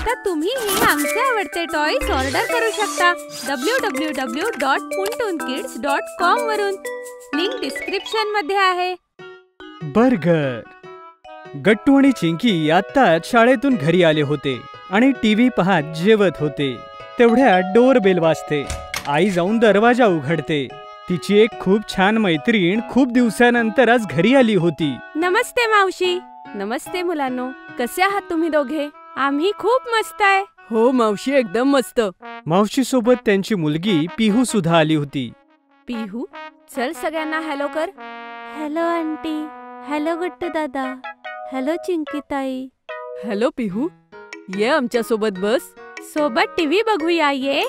आता तुम्हीही आमचे आवडते टॉयज ऑर्डर करू शकता www.puntoonkids.com वरून. लिंक डिस्क्रिप्शन मध्ये आहे. बर्गर. गट्टू आणि चिंकी आत्ताच शाळेतून घरी आले होते आणि टीव्ही पाहत जेवत होते. तेवढ्यात डोरबेल वाजते. आई जाऊन दरवाजा उघडते. तिची एक खूप छान मैत्रीण खूप दिवसानंतर आज घरी आली होती. नमस्ते मावशी. नमस्ते मुलांनो. कसे आहात तुम्ही दोघे? आम्ही खूप मस्त आहे. हो मावशी, एकदम मस्त. मावशी सोबत त्यांची मुलगी पिहू सुद्धा आली होती. पिहू, चल सगळ्यांना हॅलो कर. Hello aunty. हॅलो गट्टू दादा. हॅलो चिंकी ताई. हॅलो पिहू, ये आमच्या सोबत बस. सोबत टीव्ही बघूया ये.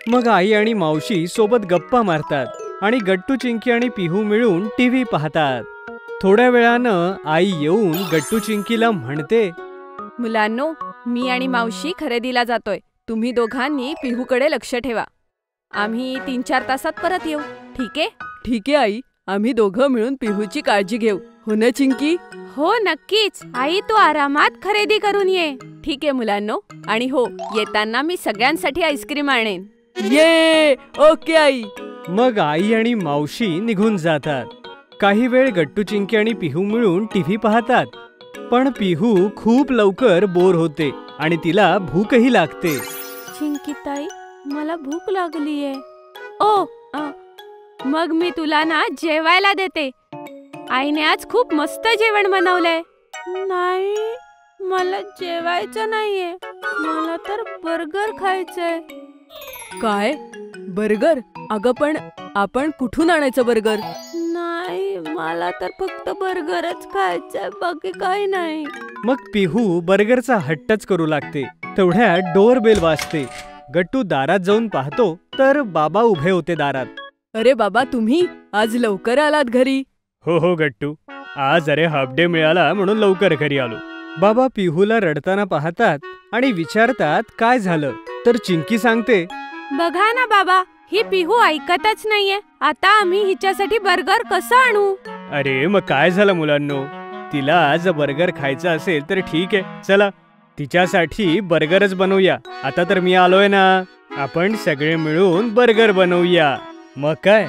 मग आई आणि मावशी सोबत गप्पा मारतात आणि गट्टू, चिंकी आणि पिहू मिळून टीव्ही पाहतात. थोड्या वेळानं आई येऊन गट्टू चिंकीला म्हणते, मुलांनो, मी आणि मावशी खरेदीला जातोय. तुम्ही दोघांनी पिहूकडे लक्ष ठेवा. आम्ही 3-4 तासात परत येऊ. ठीक आहे? ठीक आहे आई, आम्ही दोघं मिळून पिहूची काळजी घेऊ. हो ना चिंकी? हो नक्कीच आई, तू आरामात खरेदी करून ये. ठीक आहे मुलांनो. आणि हो, येताना मी सगळ्यांसाठी आईस्क्रीम आणेन. ये. Okay I. मग आई आणि मावशी निघून जातात. काही वेळ गट्टू, चिंकी आणि पिहू मिळून टीव्ही पाहतात. पण पिहू खूप लवकर बोर होते आणि तिला भूकही लागते. चिंकी ताई, मला भूक लागलीये. ओ, मग मी तुला ना जेवायला देते. आईने आज खूप मस्त जेवण बनवलंय. नाही, मला जेवायचं नाहीये. मला तर बर्गर खायचंय. काय? बर्गर? अगं पण आपण कुठून आणायचं बर्गर? नाही, मला तर फक्त बर्गरच खायचंय, बाकी काही नाही. मग पिहू बर्गरचा हट्टच करू लागते. तेवढ्यात डोरबेल वाजते. गट्टू दारात जाऊन पाहतो तर बाबा उभे होते दारात. अरे बाबा, तुम्ही आज लवकर आलात घरी? हो गट्टू, आज हाफ डे मिळाला म्हणून लवकर घरी आलो. बाबा पिहूला रडताना पाहतात आणि विचारतात काय झालं. तर चिंकी सांगते, बघा ना बाबा, ही पिहू ऐकतच नाहीये. आता आम्ही हिच्यासाठी बर्गर कसं आणू? अरे मग काय झालं मुलांनो, तिला आज बर्गर खायचा असेल तर ठीक आहे, चला तिच्यासाठी बर्गरच बनवूया. आता तर मी आलोय ना, आपण सगळे मिळून बर्गर बनवूया. मग काय,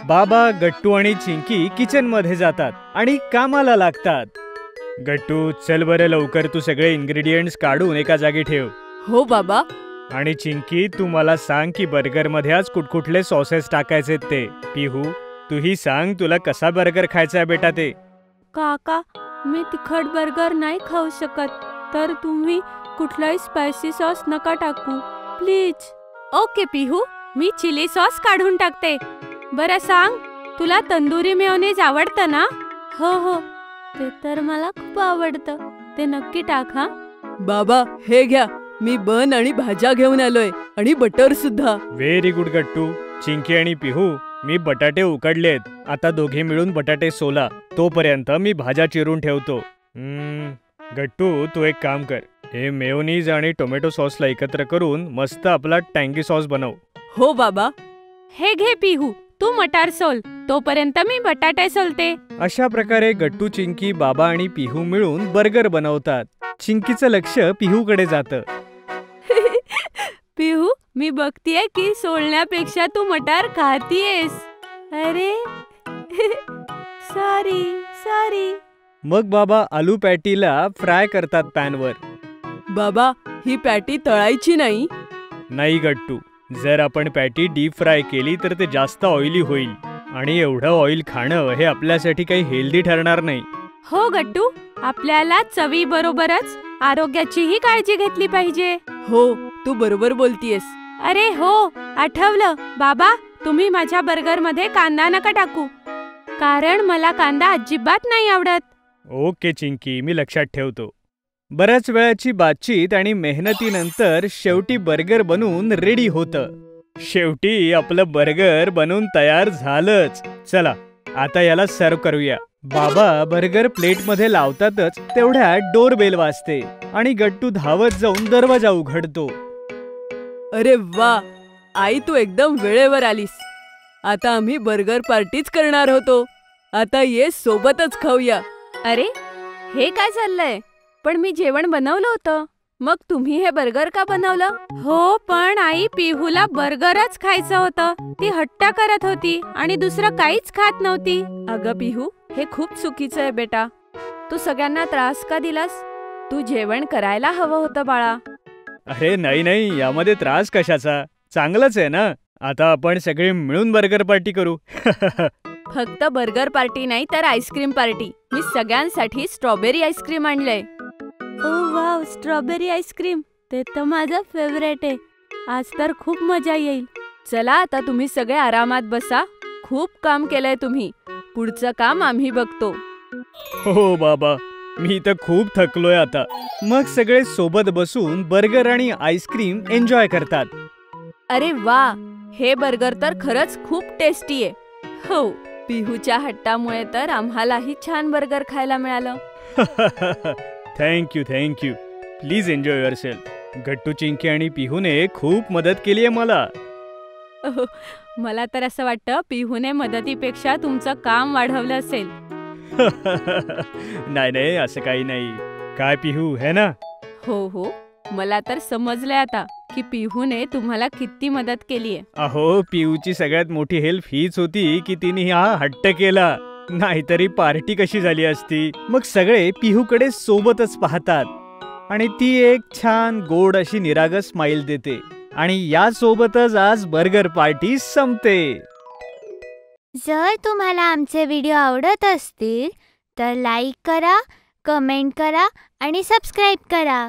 बाबा, गट्टू आणि चिंकी किचन मध्ये जातात आणि कामाला लागतात. गट्टू, चल बरं लवकर, तू सगळे इन्ग्रेडियंट्स काढून एका जागी ठेव. हो बाबा. आणि चिंकी, तू मला सांग की बर्गर मध्ये आज कुठकुठले सॉसेस टाकायचे ते. पिहू, तूही सांग, तुला कसा बर्गर खायचा आहे बेटा ते. काका, मी तिखट बर्गर नाही खाऊ शकत, तर तुम्ही कुठलाही स्पायसी सॉस नका टाकू प्लीज. ओके पिहू, मी चिली सॉस काढून टाकते. बरं सांग, तुला तंदुरी मेयोनेज आवडतं ना? हो, ते तर मला खूप आवडतं. ते नक्की टाक हा. बाबा, हे घ्या, मी बन आणि भाज्या घेऊन आलोय आणि बटर सुद्धा. व्हेरी गुड गट्टू, चिंकी आणि पिहू, मी बटाटे उकडलेत. आता दोघे मिळून बटाटे सोला. तोपर्यंत मी भाज्या चिरून ठेवतो. गट्टू, तू एक काम कर, हे मेयोनीज आणि टोमॅटो सॉसला एकत्र करून मस्त आपला टँगी सॉस बनव. हो बाबा. हे घे पिहू, तू मटार सोल, तोपर्यंत मी बटाटे सोलते. अशा प्रकारे गट्टू, चिंकी, बाबा आणि पिहू मिळून बर्गर बनवतात. चिंकीचं लक्ष पिहूकडे जातं. पिहू, मी बघतीये की सोलण्यापेक्षा तू मटार खातीयेस. अरे सॉरी. मग बाबा आलू पॅटीला फ्राय करतात पॅनवर. बाबा, ही पॅटी तळायची नाही? नाही गट्टू, जर आपण पॅटी डीप फ्राय केली तर ते जास्त ऑइली होईल आणि एवढं ऑइल खाणं हे आपल्यासाठी काही हेल्दी ठरणार नाही. हो गट्टू, आपल्याला चवी बरोबरच आरोग्याचीही काळजी घेतली पाहिजे. हो, तू बरोबर बोलतीयस. अरे हो, आठवलं बाबा, तुम्ही माझ्या बर्गर मध्ये कांदा नका टाकू, कारण मला कांदा अजिबात नाही आवडत. ओके चिंकी, मी लक्षात ठेवतो. बऱ्याच वेळाची बातचीत आणि मेहनतीनंतर शेवटी बर्गर बनवून रेडी होतं. शेवटी आपलं बर्गर बनवून तयार झालंच. चला आता याला सर्व करूया. बाबा बर्गर प्लेट मध्ये लावतातच तेवढ्यात डोरबेल वाजते आणि गट्टू धावत जाऊन दरवाजा उघडतो. अरे वा, आई तू एकदम वेळेवर आलीस. आता आम्ही बर्गर पार्टीच करणार होतो. आता ये सोबतच खाऊया. अरे हे काय चाललंय? पण मी जेवण बनवलं होतं. मग तुम्ही हे बर्गर का बनवलं? हो, पण आई पिहूला बर्गरच खायचं होतं. ती हट्ट करत होती आणि दुसरं काहीच खात नव्हती. अगं पिहू, हे खूप चुकीचं आहे बेटा. तू सगळ्यांना त्रास का दिलास? तू जेवण करायला हवं होतं बाळा. अरे नाही नाही, यामध्ये त्रास कशाचा? चांगलंच आहे ना. आता आपण सगळे मिळून बर्गर पार्टी करू. फक्त बर्गर पार्टी नाही तर आईस्क्रीम पार्टी. मी सगळ्यांसाठी स्ट्रॉबेरी आईस्क्रीम आणलंय. ओ वाव, स्ट्रॉबेरी आईस्क्रीम. ते तर माझं फेवरेट आहे. आज तर खूप मजा येईल. चला आता तुम्ही सगळे आरामात बसा. खूप काम केलंय तुम्ही. पुढचं काम आम्ही बघतो. हो बाबा, मी तर खूप थकलोय आता. मग सगळे सोबत बसून बर्गर आणि आईस्क्रीम एन्जॉय करतात. अरे वा, हे बर्गर तर खरंच खूप टेस्टी आहे. हो, पिहूच्या हट्टामुळे तर आम्हालाही छान बर्गर खायला मिळालं. Thank you thank you. Please enjoy yourself. Gattu, Chinki आणि पिहूने खूप मदत केली आहे मला. मला तर असं वाटतं पिहूने मदतीपेक्षा तुमचं काम वाढवलं असेल. नाही नाही, असं काही नाही. काय पिहू, है ना? हो हो, मला तर समजलंय आता की पिहूने तुम्हाला किती मदत केलीये. अहो, पिहूची सगळ्यात मोठी हेल्प हीच होती की तिने हा हट्ट केला. नाहीतरी पार्टी कशी झाली असती. मग सगळे पिहूकडे सोबतच पाहतात आणि ती एक छान गोड अशी निरागस स्माइल देते. आणि यासोबतच आज बर्गर पार्टी संपते. जर तुम्हाला आमचे व्हिडिओ आवडत असतील तर लाईक करा, कमेंट करा आणि सबस्क्राईब करा.